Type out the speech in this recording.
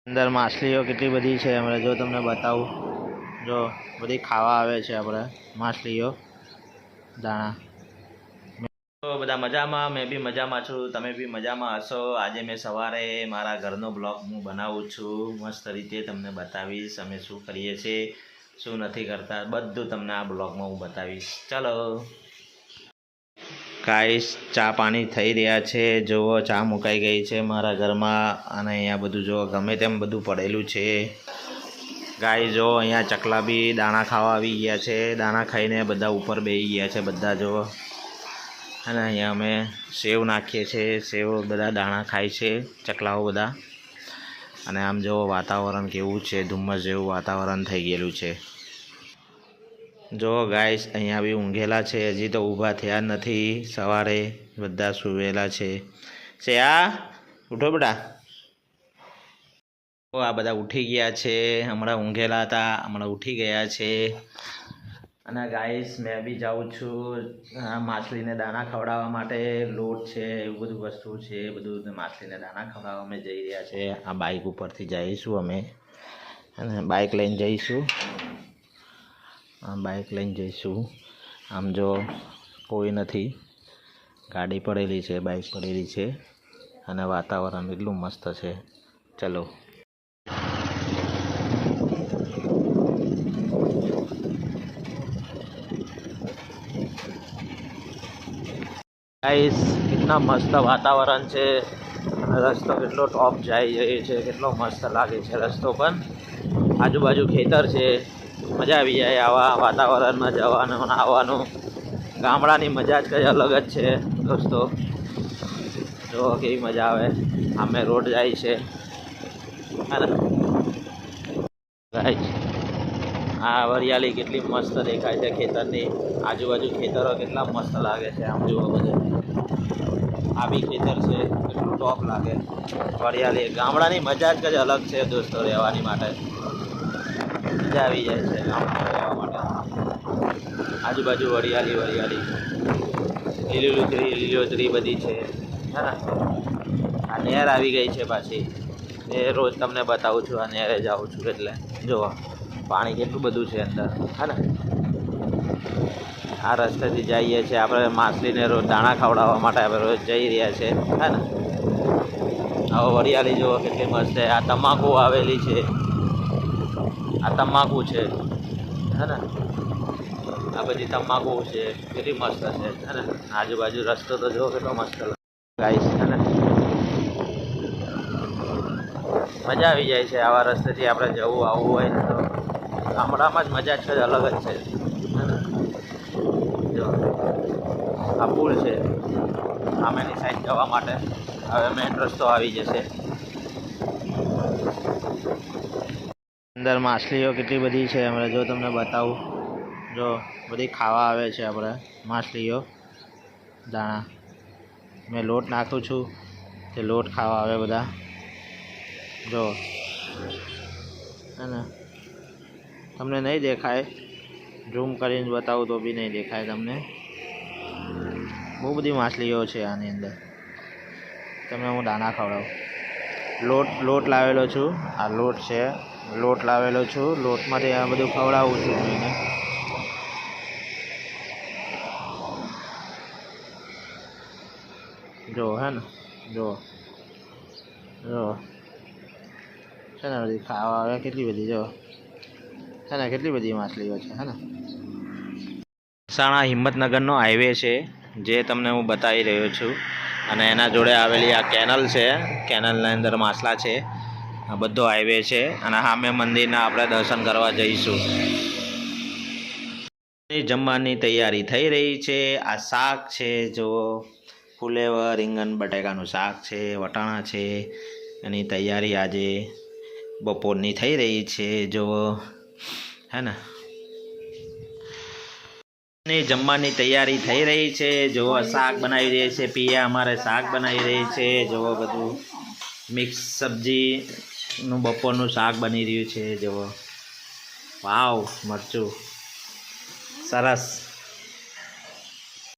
અંદર માછલીઓ કેટલી બધી છે હમણાં જો તમને બતાવું જો બધી ખાવા આવે છે આપણે માછલીઓ દાણા તો બધા મજામાં મેં બી મજામાં છું તમે બી મજામાં હશો આજે મેં સવારે મારા ઘરનો બ્લોગ હું બનાવું છું મસ્ત રીતે તમને બતાવીશ અમે શું કરીએ છીએ શું નથી કરતા બધું તમને આ બ્લોગમાં હું બતાવીશ ચાલો ગાઈસ ચા પાણી થઈ રહ્યા છે જુઓ ચા મુકાઈ ગઈ છે મારા ઘરમાં અને અહીંયા બધું જો ગમે તેમ બધું પડેલું છે ગાય જો અહીંયા ચકલા બી દાણા ખાવા આવી ગયા છે દાણા ખાઈને બધા ઉપર બેસી ગયા છે બધા જો અને અહીંયા અમે સેવ નાખીએ છીએ સેવ બધા દાણા ખાય છે ચકલાઓ બધા અને આમ જો વાતાવરણ કેવું છે ધુમ્મસ જેવું વાતાવરણ થઈ ગયેલું છે જો ગાઈસ અહીંયા બી ઊંઘેલા છે હજી તો ઊભા થયા નથી સવારે બધા સૂવેલા છે આ ઉઠો બેટા આ બધા ઉઠી ગયા છે હમણાં ઊંઘેલા હતા હમણાં ઉઠી ગયા છે અને ગાઈસ મેં બી જાઉં છું માછલીને દાણા ખવડાવવા માટે લોટ છે એવું બધું વસ્તુ છે બધું માછલીને દાણા ખવડાવવા અમે જઈ રહ્યા છે આ બાઇક ઉપરથી જઈશું અમે અને બાઇક લઈને જઈશું બાઇક લઈને જઈશું આમ જો કોઈ નથી ગાડી પડેલી છે બાઇક પડેલી છે અને વાતાવરણ એટલું મસ્ત છે ચલો ગાઈસ કેટલા મસ્ત વાતાવરણ છે અને રસ્તો કેટલો ટોપ જાય છે કેટલો મસ્ત લાગે છે રસ્તો પણ આજુબાજુ ખેતર છે મજા આવી જાય આવા વાતાવરણમાં જવાનું અને આવવાનું ગામડાની મજા જ કંઈ અલગ જ છે દોસ્તો જો કેવી મજા આવે સામે રોડ જાય છે આ વરિયાળી કેટલી મસ્ત દેખાય છે ખેતરની આજુબાજુ ખેતરો કેટલા મસ્ત લાગે છે આમ જુઓ બધે આ બી ખેતર છે કેટલું ટોપ લાગે વરિયાળી ગામડાની મજા જ કંઈ અલગ છે દોસ્તો રહેવાની માટે મજા આવી જાય છે ગામડામાં રહેવા માટે આજુબાજુ વરિયાળી લીલોતરી બધી છે હા આ નહેર આવી ગઈ છે પાછી એ રોજ તમને બતાવું છું આ નહેરે જાઉં છું એટલે જુઓ પાણી કેટલું બધું છે અંદર હા ને આ રસ્તેથી જઈએ છીએ આપણે માછલીને રોજ દાણા ખવડાવવા માટે આપણે રોજ જઈ રહ્યા છે હા ને હવે વરિયાળી જુઓ કેટલી મસ્ત છે આ તમાકુ આવેલી છે આ તમાકુ છે હે ને આ બધી તમાકુ છે કેટલી મસ્ત છે હે ને આજુબાજુ રસ્તો તો જુઓ કેટલો મસ્ત ગાઈસ હે ને મજા આવી જાય છે આવા રસ્તેથી આપણે જવું આવવું હોય ને તો ગામડામાં જ મજા છે અલગ જ છે જો આ પુલ છે સામેની સાઈડ જવા માટે હવે મેઇન રસ્તો આવી જશે અંદર માછલીઓ કેટલી બધી છે હમણાં જો તમને બતાવું જો બધી ખાવા આવે છે આપણે માછલીઓ દાણા મેં લોટ નાખું છું તે લોટ ખાવા આવે બધા જો હે ને તમને નહીં દેખાય ઝૂમ કરીને બતાવું તો બી નહીં દેખાય તમને બહુ બધી માછલીઓ છે આની અંદર તમને હું દાણા ખવડાવું લોટ લાવેલો છું આ લોટ છે લોટ લાવેલો છું લોટમાંથી આ બધું ખવડાવું છું હું એને જો હે ને જો છે ને બધી ખાવા આવે કેટલી બધી જો છે ને કેટલી બધી માછલીઓ છે હે ને મહેસાણા હિંમતનગરનો હાઈવે છે જે તમને હું બતાવી રહ્યો છું અને એના જોડે આવેલી આ કેનલ છે કેનલની અંદર માછલા છે આ બધો હાઈવે છે અને સામે મંદિરના આપણે દર્શન કરવા જઈશું જમવાની તૈયારી થઈ રહી છે આ શાક છે જો ફુલેવર રીંગણ બટાકાનું શાક છે વટાણા છે એની તૈયારી આજે બપોરની થઈ રહી છે જો હે ને જમવાની તૈયારી થઈ રહી છે જો શાક બનાવી રહી છે પિયા અમારે શાક બનાવી રહી છે જો બધું મિક્સ સબ્જીનું બપોરનું શાક બની રહ્યું છે જો વાવ મરચું સરસ